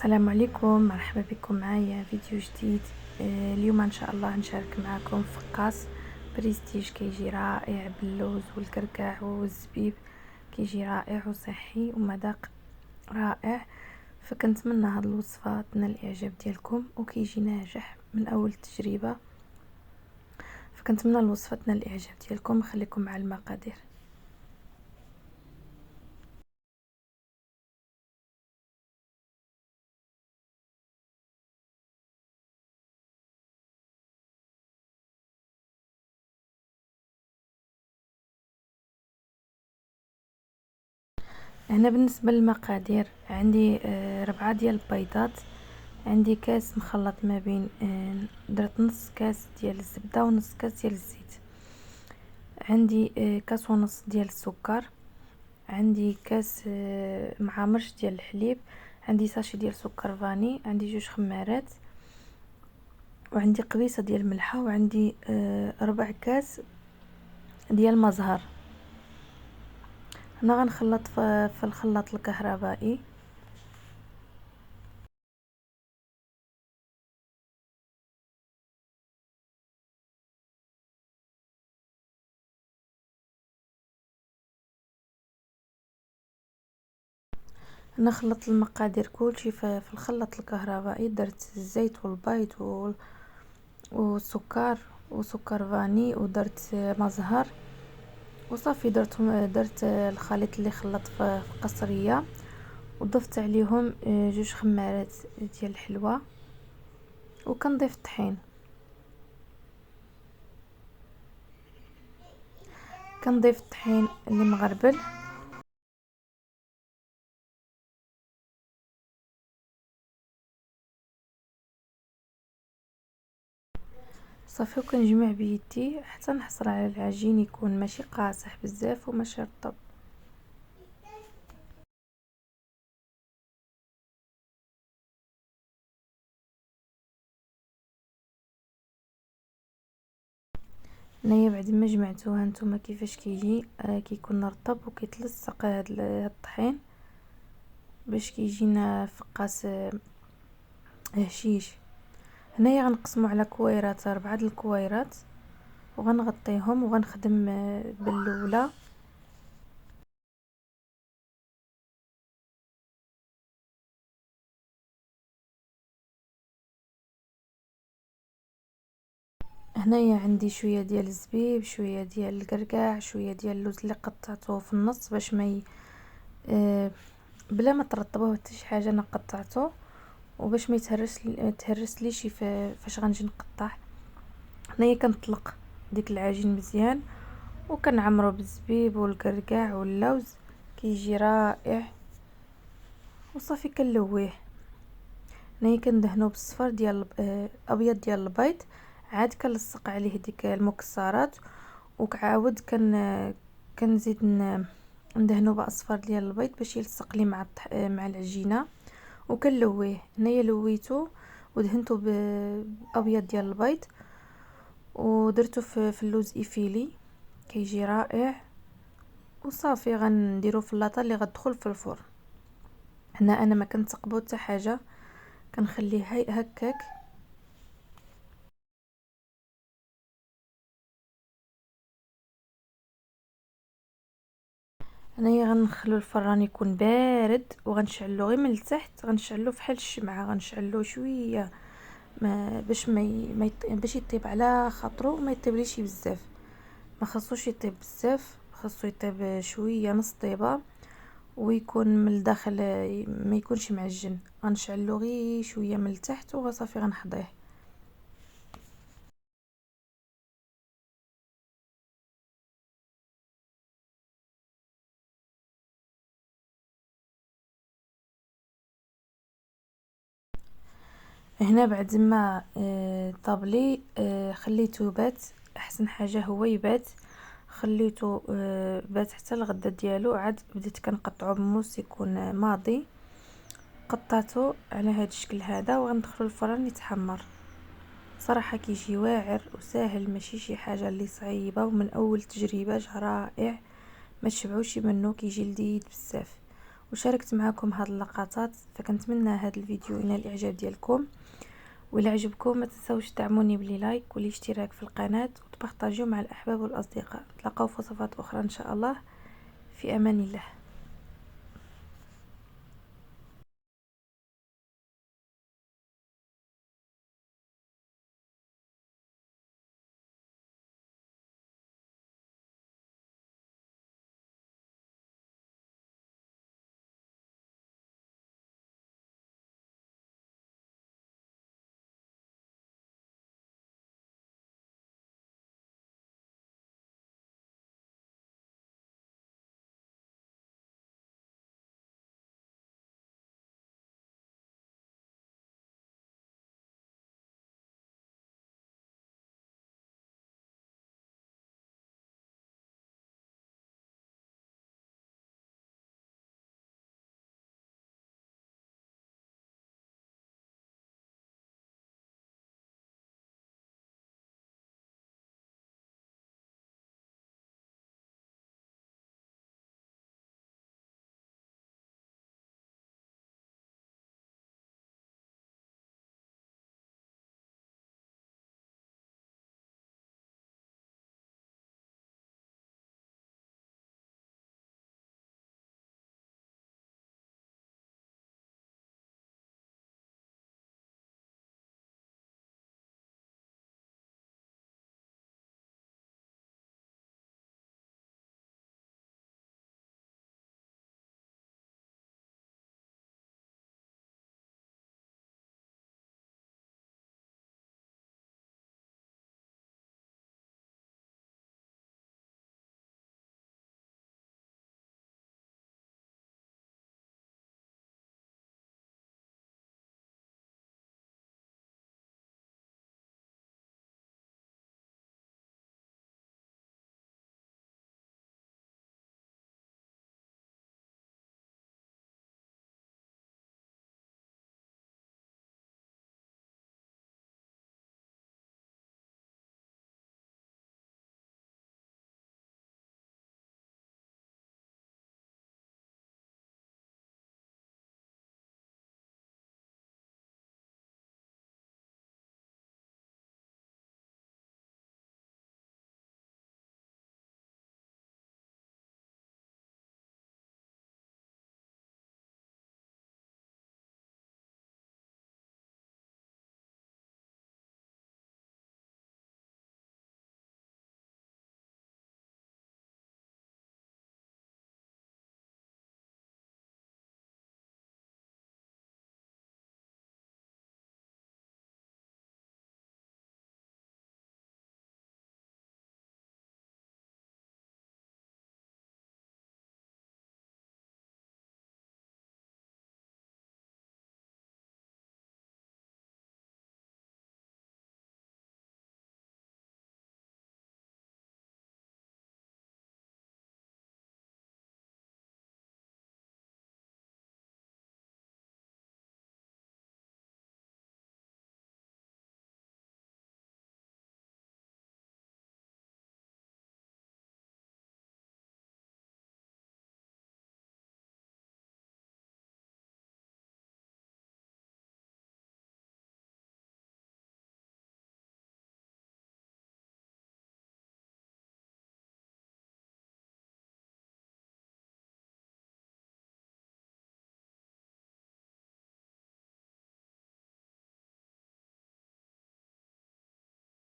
السلام عليكم، مرحبا بكم معايا فيديو جديد. اليوم ان شاء الله نشارك معكم فقاص بريستيج كيجي رائع باللوز والكركاع والزبيب. كيجي رائع وصحي ومذاق رائع، فكنتمنى هاد الوصفه تنال الاعجاب ديالكم وكيجي ناجح من اول تجربه. فكنتمنى الوصفه تنال الاعجاب ديالكم. خليكم مع المقادير. هنا بالنسبه للمقادير عندي 4 ديال البيضات، عندي كاس مخلط ما بين درت نص كاس ديال الزبده ونص كاس ديال الزيت، عندي كاس ونص ديال السكر، عندي كاس مع مرش ديال الحليب، عندي ساشي ديال سكر فاني، عندي 2 خمارات، وعندي قبيصه ديال الملحه، وعندي ربع كاس ديال المزهر. انا غنخلط في الخلاط الكهربائي. انا خلطت المقادير كلشي في الخلاط الكهربائي. درت الزيت والبيض والسكر وسكر فاني، ودرت مزهر وصافي. درت الخليط اللي خلط في قصريه، وضفت عليهم 2 خمارات ديال الحلوى، وكنضيف الطحين. كنضيف الطحين اللي مغربل صافي، وكنجمع بيدي حتى نحصل على العجين يكون ماشي قاصح بزاف وماشي رطب. هنايا بعد ما جمعتوها نتوما كيفاش كيجي كيكون رطب وكيتلصق هاد الطحين باش كيجينا فقاس هشيش. هنايا غنقسمو على كويرات، 4 د الكويرات، وغنغطيهم وغنخدم بالاولى. هنايا عندي شويه ديال الزبيب، شويه ديال الكركاع، شويه ديال اللوز اللي قطعته في النص باش ما بلا ما ترطبوه حتى شي حاجه. انا قطعته وباش ما يتهرس ليش فاش غنجي نقطع. هنايا كنطلق ديك العجين مزيان وكنعمرو بالزبيب والكركاع واللوز، كيجي رائع وصافي. كنلويه. هنايا كندهنو بالصفر ديال ابيض ديال البيض، عاد كنلصق عليه ديك المكسرات، وكعاود كنزيد ندهنو باصفر ديال البيض باش يلصق لي مع العجينه، وكنلويه. هنايا لويته ودهنته بابيض ديال البيض، ودرته في اللوز ايفيلي، كيجي رائع وصافي. غنديرو في اللاطه اللي غتدخل في الفرن. هنا انا ما كنتقبو حتى حاجه، كنخليه هكاك. هنايا غنخلو الفران يكون بارد وغنشعلو غير من التحت، غنشعلو فحال الشمعه، غنشعلو شويه باش يطيب على خاطرو وما يطيبليش بزاف. ما خاصوش يطيب بزاف، خاصو يطيب شويه نص طيبه، ويكون من الداخل ما يكونش معجن. غنشعلو غير شويه من التحت وصافي غنحضيه. هنا بعد ما طاب لي خليته بات. احسن حاجه هو يبات. خليته بات حتى الغدا ديالو، عاد بديت كنقطعو بموس يكون ماضي. قطعته على هذا الشكل هذا وغندخلو الفرن يتحمر. صراحه كيجي واعر وساهل، ماشي شي حاجه اللي صعيبه، ومن اول تجربه جا رائع، ما تشبعوش منه، كيجي لذيذ بزاف. وشاركت معكم هاد اللقطات، فكنتمنى هاد الفيديو ينال الاعجاب ديالكم. وإلا عجبكم ما تنساوش تدعموني بلي لايك والاشتراك في القناة وتبارطاجيو مع الاحباب والاصدقاء. نتلاقاو في وصفات اخرى ان شاء الله. في امان الله.